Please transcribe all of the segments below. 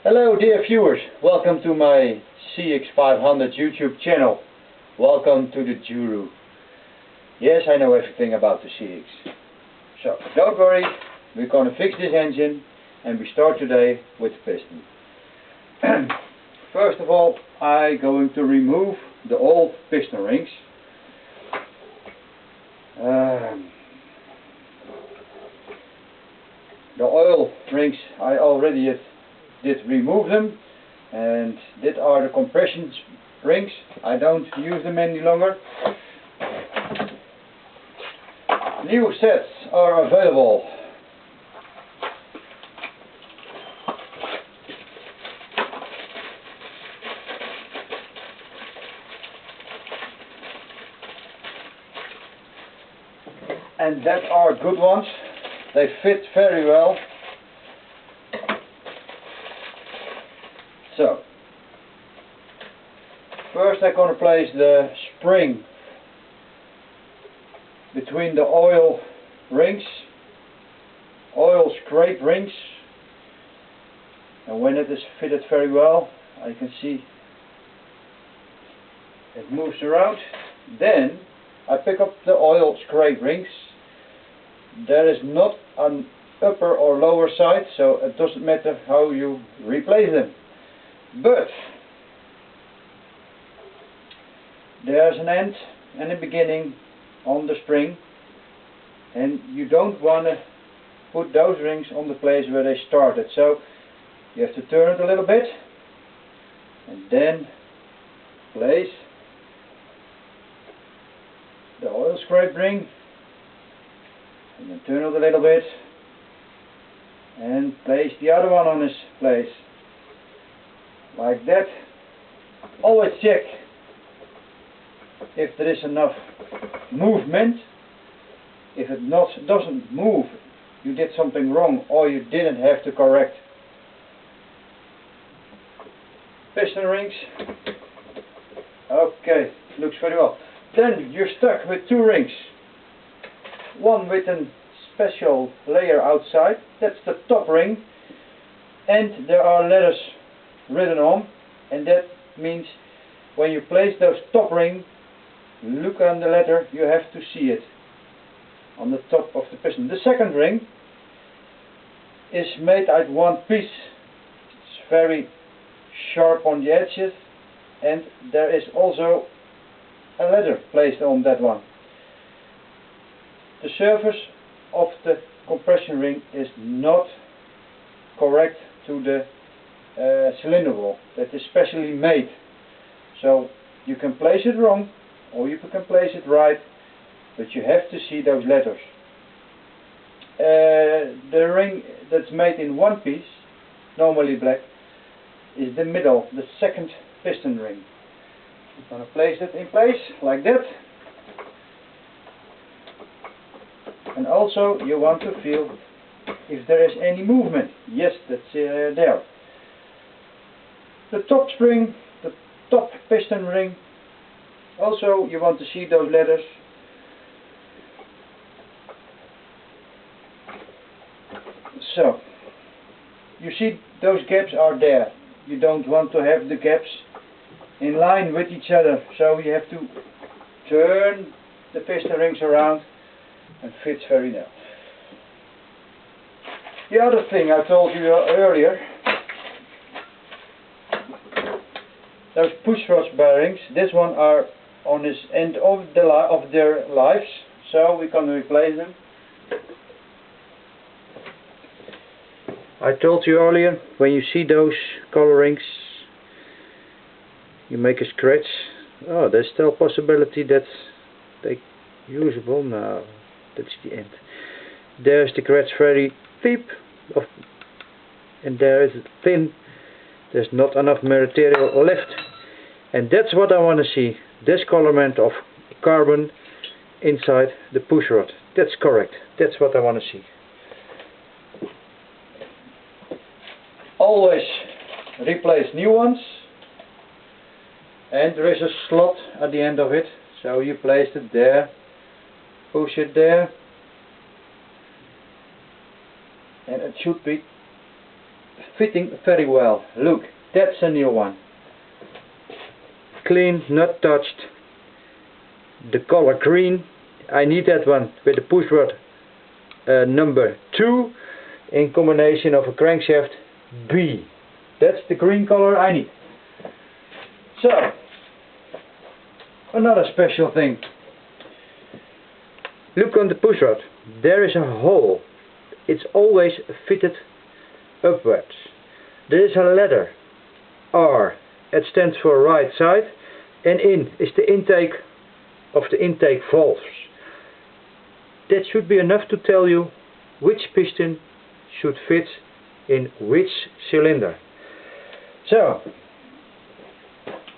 Hello dear viewers, welcome to my cx500 YouTube channel. Welcome to the Guru. Yes, I know everything about the CX. So don't worry, we're going to fix this engine and we start today with the piston. First of all, I'm going to remove the old piston rings. The oil rings I already did remove them, and these are the compression rings. I don't use them any longer. New sets are available. And that are good ones. They fit very well. So, first I'm going to place the spring between the oil rings, oil scrape rings, and when it is fitted very well, I can see it moves around. Then I pick up the oil scrape rings. There is not an upper or lower side, so it doesn't matter how you replace them. But there's an end and a beginning on the spring, and you don't want to put those rings on the place where they started. So you have to turn it a little bit and then place the oil scrape ring, and then turn it a little bit and place the other one on its place. Like that. Always check if there is enough movement. If it doesn't move, you did something wrong, or you didn't have to correct piston rings. Okay, looks very well. Then you're stuck with two rings. One with a special layer outside, that's the top ring, and there are letters written on, and that means when you place those top ring, look on the letter, you have to see it on the top of the piston. The second ring is made out one piece. It's very sharp on the edges, and there is also a letter placed on that one. The surface of the compression ring is not correct to the cylinder wall. That is specially made. So you can place it wrong or you can place it right, but you have to see those letters. The ring that's made in one piece, normally black, is the middle, the second piston ring. I'm going to place it in place like that. And also you want to feel if there is any movement. Yes, that's there. The top spring, the top piston ring, also you want to see those letters. So, you see those gaps are there. You don't want to have the gaps in line with each other, so you have to turn the piston rings around and fits very well. The other thing I told you earlier, those push rod bearings, this one are on this end of their lives, so we can replace them. I told you earlier, when you see those color rings, you make a scratch. Oh, there's still a possibility that they usable. No, that's the end. There's the scratch very deep, and there is thin. There's not enough material left, and that's what I want to see. Discolorment of carbon inside the push rod. That's correct. That's what I want to see. Always replace new ones, and there is a slot at the end of it, so you place it there, push it there, and it should be fitting very well. Look, that's a new one. Clean, not touched. The color green, I need that one with the push rod number 2 in combination of a crankshaft B. That's the green color I need. So, another special thing. Look on the push rod. There is a hole. It's always fitted upwards. There is a letter R. It stands for right side, and in is the intake of the intake valves. That should be enough to tell you which piston should fit in which cylinder. So,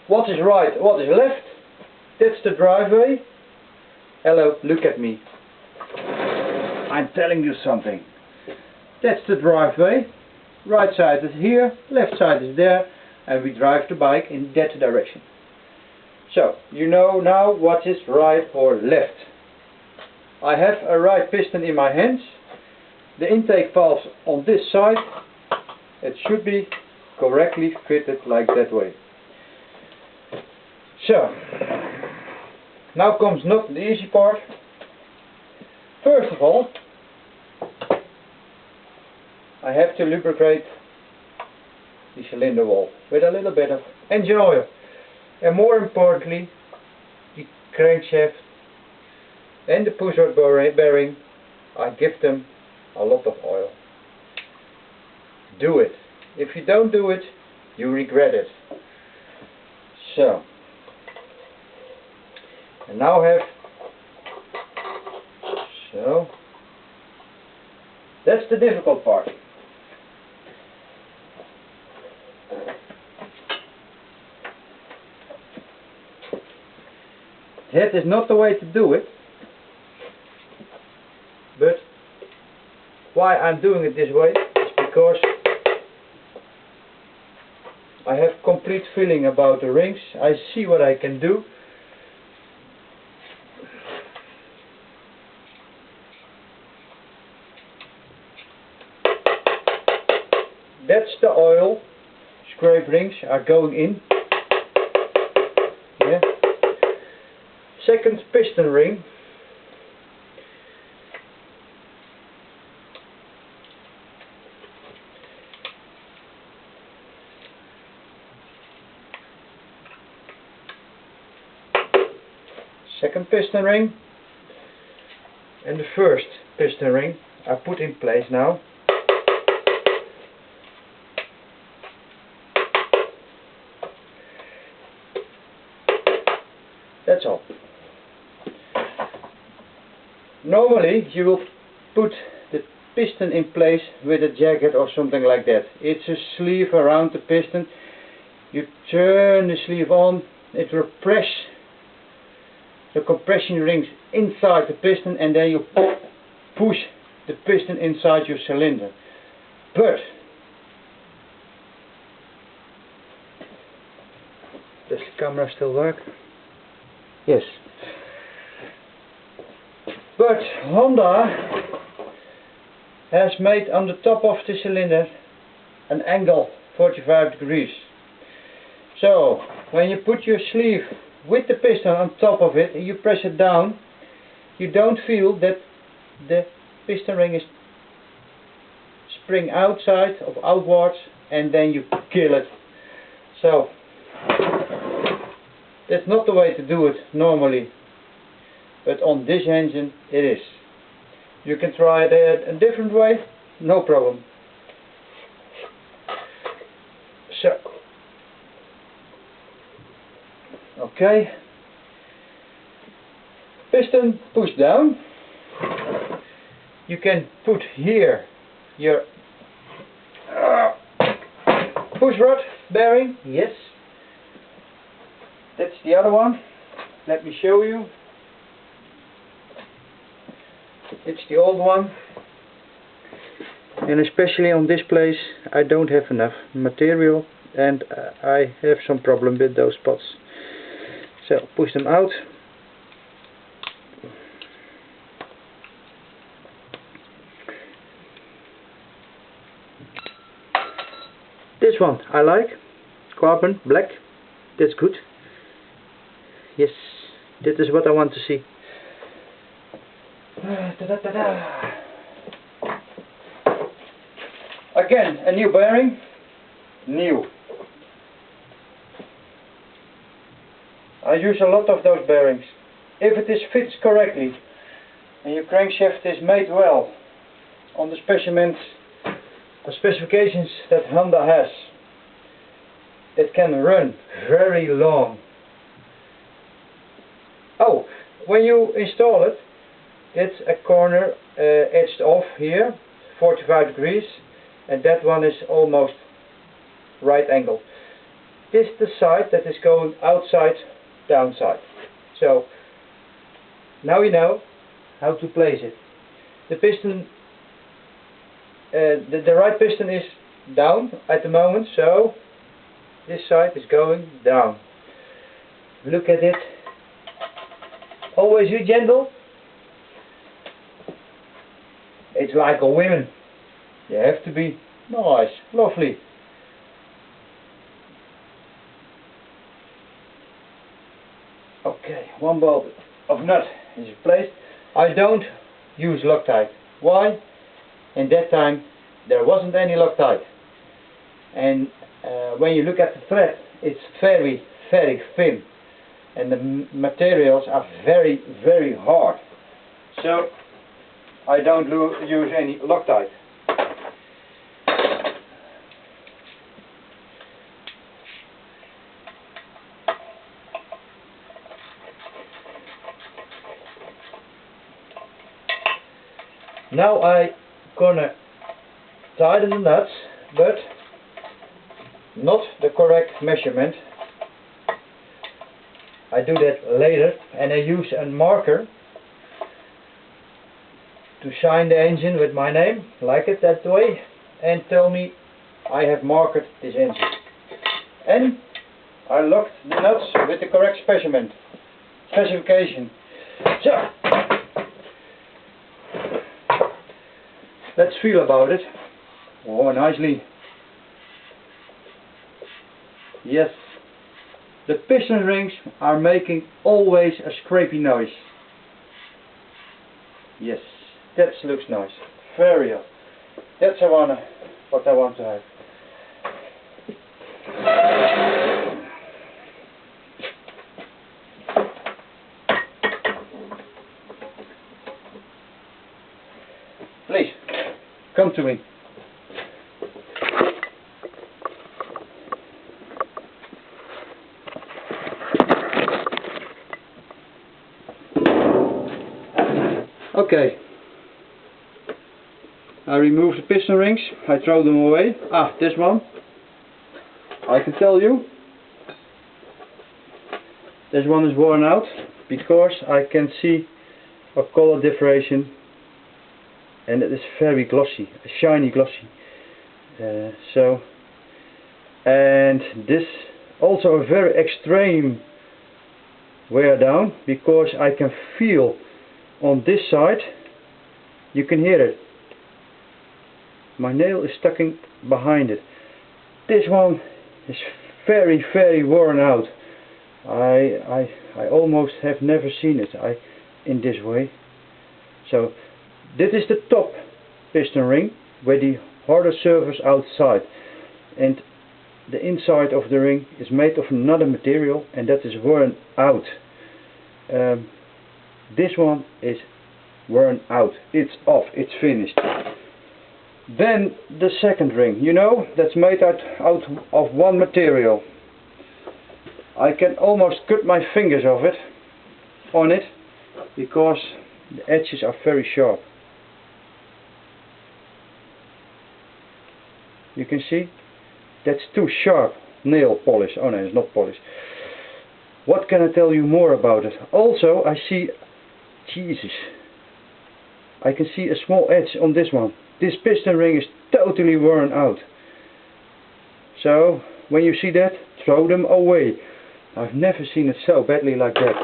what is right, what is left? That's the driveway. Hello, look at me. I'm telling you something. That's the driveway. Right side is here, left side is there, and we drive the bike in that direction. So, you know now what is right or left. I have a right piston in my hands. The intake valves on this side. It should be correctly fitted like that way. So, now comes not the easy part. First of all, I have to lubricate the cylinder wall with a little bit of engine oil. And more importantly, the crankshaft and the push rod bearing, I give them a lot of oil. Do it. If you don't do it, you regret it. So, and now I have, so, that's the difficult part. That is not the way to do it, but why I'm doing it this way is because I have complete feeling about the rings. I see what I can do. That's the oil. Scrape rings are going in. Yeah. Second piston ring. Second piston ring. And the first piston ring are put in place now. That's all. Normally you will put the piston in place with a jacket or something like that. It's a sleeve around the piston. You turn the sleeve on, it will press the compression rings inside the piston, and then you push the piston inside your cylinder. But does the camera still work? Yes. But Honda has made on the top of the cylinder an angle 45 degrees. So when you put your sleeve with the piston on top of it and you press it down, you don't feel that the piston ring is spring outside or outwards, and then you kill it. So that's not the way to do it normally, but on this engine it is. You can try it a different way, no problem. So, okay, piston push down. You can put here your push rod bearing, yes. That's the other one. Let me show you. It's the old one. And especially on this place I don't have enough material, and I have some problem with those spots. So push them out. This one I like, carbon black, that's good. Yes, this is what I want to see. Again, a new bearing, new. I use a lot of those bearings. If it is fits correctly and your crankshaft is made well on the specimens, the specifications that Honda has, it can run very long. Oh, when you install it, it's a corner edged off here, 45 degrees, and that one is almost right angle. This is the side that is going outside, downside. So now you know how to place it. The piston, the right piston is down at the moment, so this side is going down. Look at it. Always you gentle. It's like a woman. You have to be nice, lovely. Okay, one bolt of nut is replaced. I don't use Loctite. Why? In that time there wasn't any Loctite. And when you look at the thread, it's very, very thin. And the materials are very, very hard. So I don't use any Loctite. Now I'm gonna tighten the nuts, but not the correct measurement. I do that later, and I use a marker to shine the engine with my name, like it that way, and tell me I have marked this engine. And I locked the nuts with the correct specification. So let's feel about it. Oh, nicely. Yes. The piston rings are making always a scrapey noise. Yes, that looks nice. Very well. That's what I want to have. Please, come to me. Okay, I remove the piston rings, I throw them away. Ah, this one, I can tell you, this one is worn out because I can see a color differentiation, and it is very glossy, shiny glossy. And this also a very extreme wear down, because I can feel on this side, you can hear it. My nail is stuck in behind it. This one is very, very worn out. I almost have never seen it in this way. So this is the top piston ring where the harder surface outside, and the inside of the ring is made of another material, and that is worn out. This one is worn out. It's off. It's finished. Then the second ring, you know, that's made out of one material. I can almost cut my fingers on it because the edges are very sharp. You can see that's too sharp nail polish. Oh no, it's not polish. What can I tell you more about it? Also, I see, Jesus, I can see a small edge on this one. This piston ring is totally worn out. So when you see that, throw them away. I've never seen it so badly like that.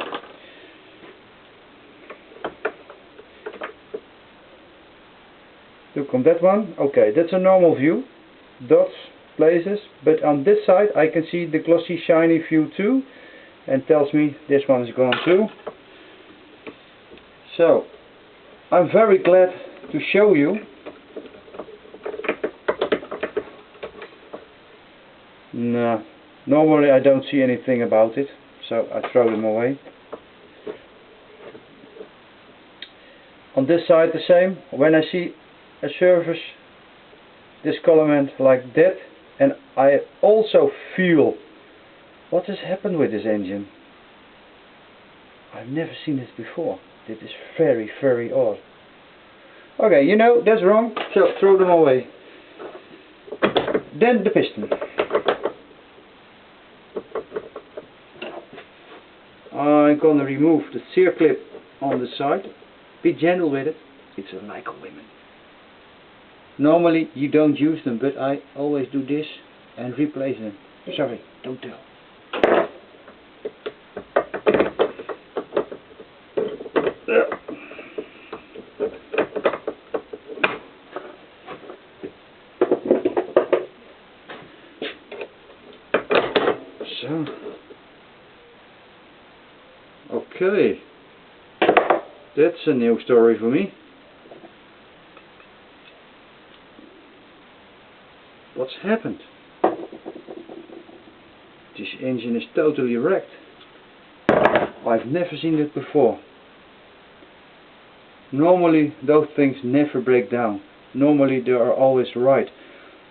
Look on that one. Okay, that's a normal view. Dots, places, but on this side I can see the glossy shiny view too, and tells me this one is gone too. So I'm very glad to show you. No, normally I don't see anything about it, so I throw them away. On this side the same. When I see a surface discolorment like that, and I also feel what has happened with this engine. I've never seen this before. This is very, very odd. Okay, you know, that's wrong, so throw them away. Then the piston. I'm gonna remove the sear clip on the side. Be gentle with it. It's a Michael Women. Normally you don't use them, but I always do this and replace them. Sorry, don't tell. So, okay, that's a new story for me. What's happened? This engine is totally wrecked. I've never seen it before. Normally those things never break down. Normally they are always right.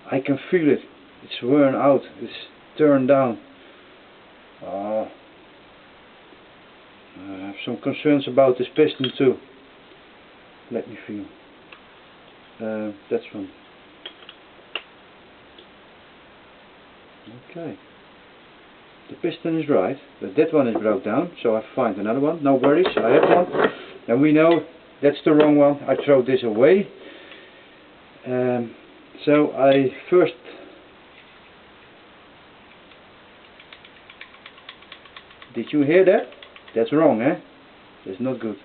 I can feel it. It's worn out. It's turned down. I have some concerns about this piston too. Let me feel. That's one. Okay. The piston is right, but that one is broke down, so I find another one. No worries, I have one. And we know that's the wrong one. I throw this away. So I first did you hear that? That's wrong, eh? That's not good.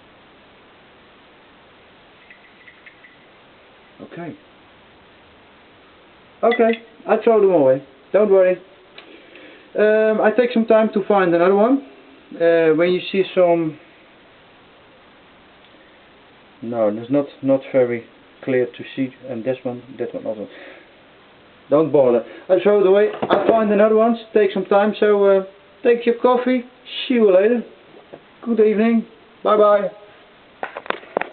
Okay. Okay, I throw them away. Don't worry. I take some time to find another one. When you see some... No, it's not very clear to see. And this one, that one also. Don't bother. I throw it away. I find another one. Take some time. So take your coffee. See you later. Good evening. Bye bye.